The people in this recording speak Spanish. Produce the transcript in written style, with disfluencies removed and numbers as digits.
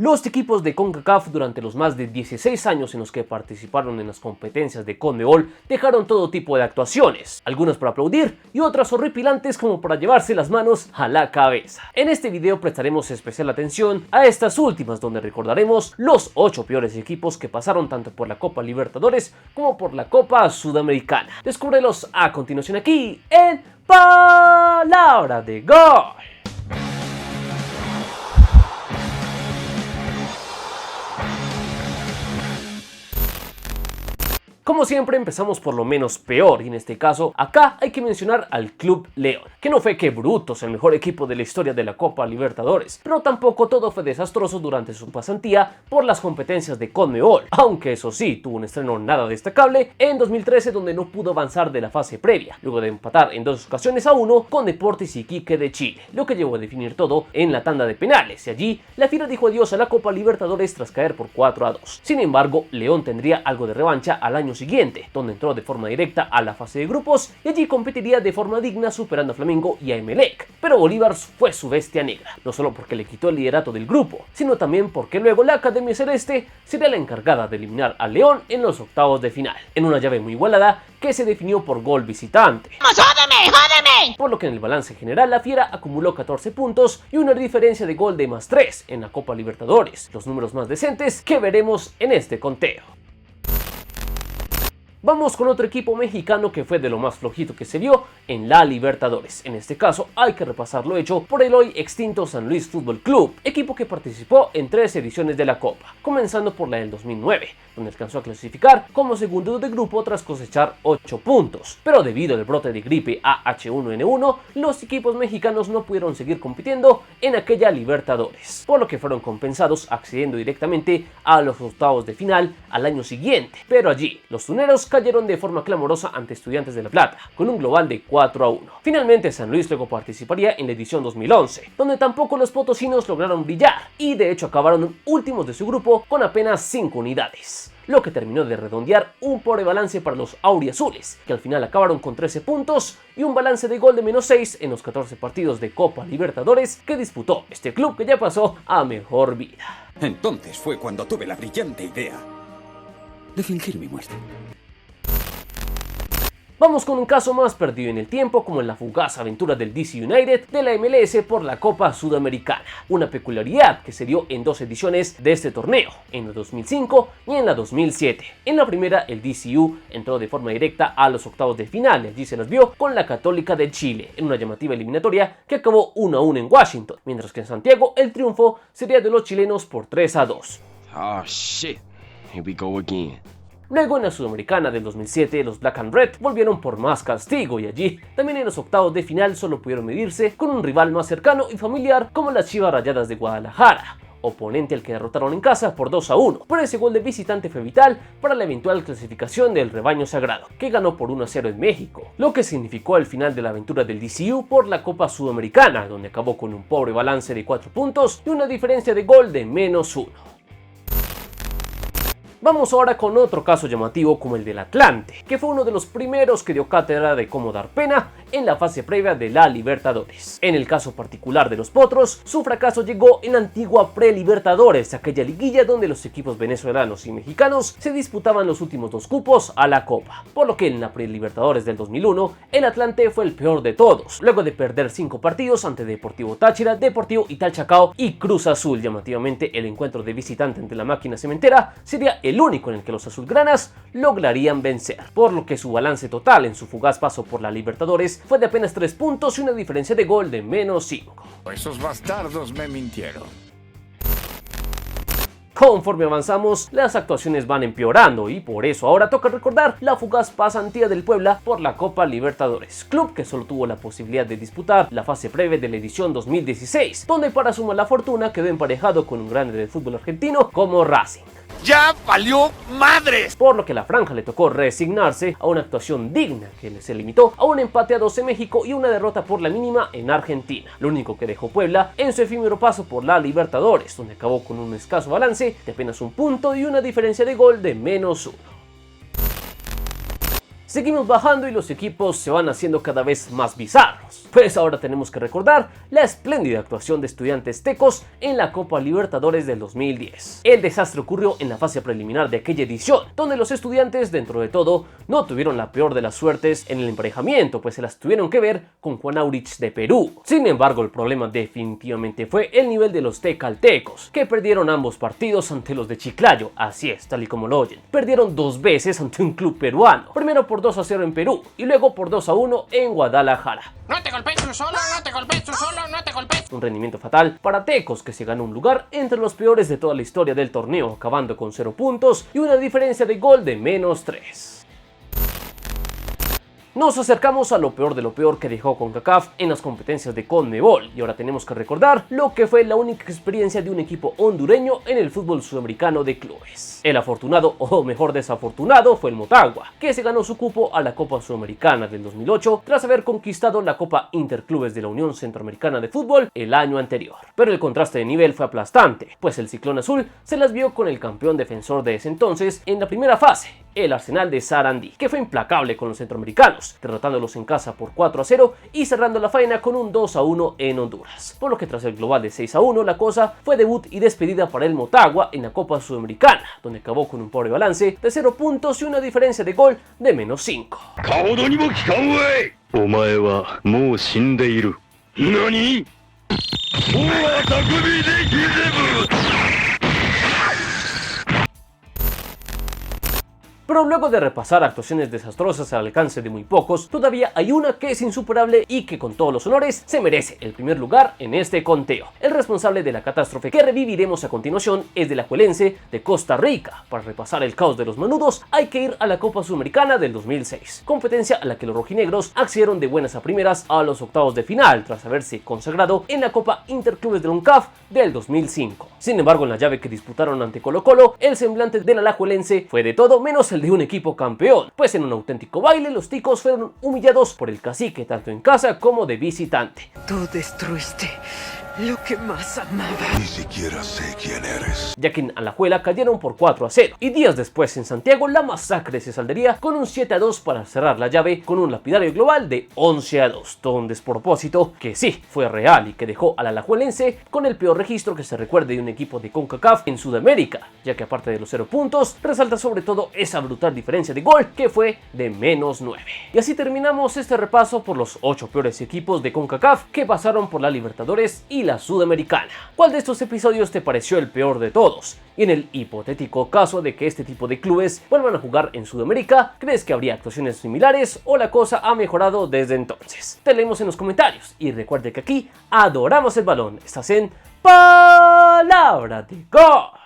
Los equipos de CONCACAF durante los más de 16 años en los que participaron en las competencias de CONMEBOL dejaron todo tipo de actuaciones, algunas para aplaudir y otras horripilantes como para llevarse las manos a la cabeza. En este video prestaremos especial atención a estas últimas, donde recordaremos los 8 peores equipos que pasaron tanto por la Copa Libertadores como por la Copa Sudamericana. Descúbrelos a continuación aquí en Palabra de Gol. Como siempre empezamos por lo menos peor, y en este caso acá hay que mencionar al Club León, que no fue que brutos el mejor equipo de la historia de la Copa Libertadores, pero tampoco todo fue desastroso durante su pasantía por las competencias de CONMEBOL, aunque eso sí, tuvo un estreno nada destacable en 2013 donde no pudo avanzar de la fase previa, luego de empatar en 2 ocasiones a 1 con Deportes Iquique de Chile, lo que llevó a definir todo en la tanda de penales, y allí la Fiera dijo adiós a la Copa Libertadores tras caer por 4-2. Sin embargo, León tendría algo de revancha al año siguiente, donde entró de forma directa a la fase de grupos y allí competiría de forma digna superando a Flamengo y a Emelec. Pero Bolívar fue su bestia negra, no solo porque le quitó el liderato del grupo, sino también porque luego la Academia Celeste sería la encargada de eliminar a León en los octavos de final, en una llave muy igualada que se definió por gol visitante. ¡Jódeme! Por lo que en el balance general la Fiera acumuló 14 puntos y una diferencia de gol de +3 en la Copa Libertadores, los números más decentes que veremos en este conteo. Vamos con otro equipo mexicano que fue de lo más flojito que se vio en la Libertadores. En este caso hay que repasar lo hecho por el hoy extinto San Luis Fútbol Club, equipo que participó en 3 ediciones de la Copa, comenzando por la del 2009, donde alcanzó a clasificar como segundo de grupo tras cosechar 8 puntos. Pero debido al brote de gripe AH1N1, los equipos mexicanos no pudieron seguir compitiendo en aquella Libertadores, por lo que fueron compensados accediendo directamente a los octavos de final al año siguiente. Pero allí, los tuneros cayeron de forma clamorosa ante Estudiantes de La Plata, con un global de 4-1. Finalmente San Luis luego participaría en la edición 2011, donde tampoco los potosinos lograron brillar, y de hecho acabaron últimos de su grupo con apenas 5 unidades, lo que terminó de redondear un pobre balance para los auriazules, que al final acabaron con 13 puntos y un balance de gol de -6 en los 14 partidos de Copa Libertadores que disputó este club que ya pasó a mejor vida. Entonces fue cuando tuve la brillante idea de fingir mi muerte. Vamos con un caso más perdido en el tiempo, como en la fugaz aventura del DC United de la MLS por la Copa Sudamericana, una peculiaridad que se dio en 2 ediciones de este torneo, en la 2005 y en la 2007. En la primera, el DCU entró de forma directa a los octavos de final y allí se las vio con la Católica de Chile, en una llamativa eliminatoria que acabó 1-1 en Washington, mientras que en Santiago el triunfo sería de los chilenos por 3-2. Oh shit, here we go again. Luego en la Sudamericana del 2007 los Black and Red volvieron por más castigo y allí también en los octavos de final solo pudieron medirse con un rival más cercano y familiar como las Chivas Rayadas de Guadalajara, oponente al que derrotaron en casa por 2-1, pero ese gol de visitante fue vital para la eventual clasificación del rebaño sagrado, que ganó por 1-0 en México, lo que significó el final de la aventura del DCU por la Copa Sudamericana, donde acabó con un pobre balance de 4 puntos y una diferencia de gol de -1. Vamos ahora con otro caso llamativo como el del Atlante, que fue uno de los primeros que dio cátedra de cómo dar pena en la fase previa de la Libertadores. En el caso particular de los Potros, su fracaso llegó en la antigua pre-Libertadores, aquella liguilla donde los equipos venezolanos y mexicanos se disputaban los últimos 2 cupos a la Copa, por lo que en la pre-Libertadores del 2001, el Atlante fue el peor de todos, luego de perder 5 partidos ante Deportivo Táchira, Deportivo Italchacao y Cruz Azul. Llamativamente, el encuentro de visitante ante la máquina cementera sería el único en el que los azulgranas lograrían vencer, por lo que su balance total en su fugaz paso por la Libertadores fue de apenas 3 puntos y una diferencia de gol de -5. Esos bastardos me mintieron. Conforme avanzamos, las actuaciones van empeorando y por eso ahora toca recordar la fugaz pasantía del Puebla por la Copa Libertadores, club que solo tuvo la posibilidad de disputar la fase previa de la edición 2016, donde para su mala fortuna quedó emparejado con un grande del fútbol argentino como Racing. ¡Ya valió madres! Por lo que a la franja le tocó resignarse a una actuación digna que se limitó a un empate a 2 en México y una derrota por la mínima en Argentina. Lo único que dejó Puebla en su efímero paso por la Libertadores, donde acabó con un escaso balance de apenas 1 punto y una diferencia de gol de -1. Seguimos bajando y los equipos se van haciendo cada vez más bizarros. Pues ahora tenemos que recordar la espléndida actuación de Estudiantes Tecos en la Copa Libertadores del 2010. El desastre ocurrió en la fase preliminar de aquella edición, donde los estudiantes, dentro de todo, no tuvieron la peor de las suertes en el emparejamiento, pues se las tuvieron que ver con Juan Aurich de Perú. Sin embargo, el problema definitivamente fue el nivel de los tecaltecos, que perdieron ambos partidos ante los de Chiclayo, así es, tal y como lo oyen. Perdieron 2 veces ante un club peruano, primero por 2-0 en Perú y luego por 2-1 en Guadalajara. No te golpees tú solo, no te golpees tú solo, no te golpees. Un rendimiento fatal para Tecos, que se ganó un lugar entre los peores de toda la historia del torneo, acabando con 0 puntos y una diferencia de gol de -3. Nos acercamos a lo peor de lo peor que dejó CONCACAF en las competencias de CONMEBOL y ahora tenemos que recordar lo que fue la única experiencia de un equipo hondureño en el fútbol sudamericano de clubes. El afortunado, o mejor desafortunado, fue el Motagua, que se ganó su cupo a la Copa Sudamericana del 2008 tras haber conquistado la Copa Interclubes de la Unión Centroamericana de Fútbol el año anterior. Pero el contraste de nivel fue aplastante, pues el Ciclón Azul se las vio con el campeón defensor de ese entonces en la primera fase, el Arsenal de Sarandí, que fue implacable con los centroamericanos, derrotándolos en casa por 4-0 y cerrando la faena con un 2-1 en Honduras. Por lo que tras el global de 6-1 la cosa fue debut y despedida para el Motagua en la Copa Sudamericana, donde acabó con un pobre balance de 0 puntos y una diferencia de gol de -5. Pero luego de repasar actuaciones desastrosas al alcance de muy pocos, todavía hay una que es insuperable y que con todos los honores se merece el primer lugar en este conteo. El responsable de la catástrofe que reviviremos a continuación es del Alajuelense de Costa Rica. Para repasar el caos de los manudos hay que ir a la Copa Sudamericana del 2006, competencia a la que los rojinegros accedieron de buenas a primeras a los octavos de final tras haberse consagrado en la Copa Interclubes de la UNCAF del 2005. Sin embargo, en la llave que disputaron ante Colo-Colo, el semblante del alajuelense fue de todo menos el de un equipo campeón, pues en un auténtico baile los ticos fueron humillados por el cacique tanto en casa como de visitante. Tú destruiste lo que más amaba. Ni siquiera sé quién eres. Ya que en Alajuela cayeron por 4-0 y días después en Santiago la masacre se saldaría con un 7-2 para cerrar la llave con un lapidario global de 11-2, todo un despropósito que sí fue real y que dejó al alajuelense con el peor registro que se recuerde de un equipo de CONCACAF en Sudamérica, ya que aparte de los 0 puntos resalta sobre todo esa brutal diferencia de gol que fue de -9. Y así terminamos este repaso por los 8 peores equipos de CONCACAF que pasaron por la Libertadores y la Sudamericana. ¿Cuál de estos episodios te pareció el peor de todos? Y en el hipotético caso de que este tipo de clubes vuelvan a jugar en Sudamérica, ¿crees que habría actuaciones similares o la cosa ha mejorado desde entonces? Te leemos en los comentarios y recuerde que aquí adoramos el balón. Estás en Palabra de Gol.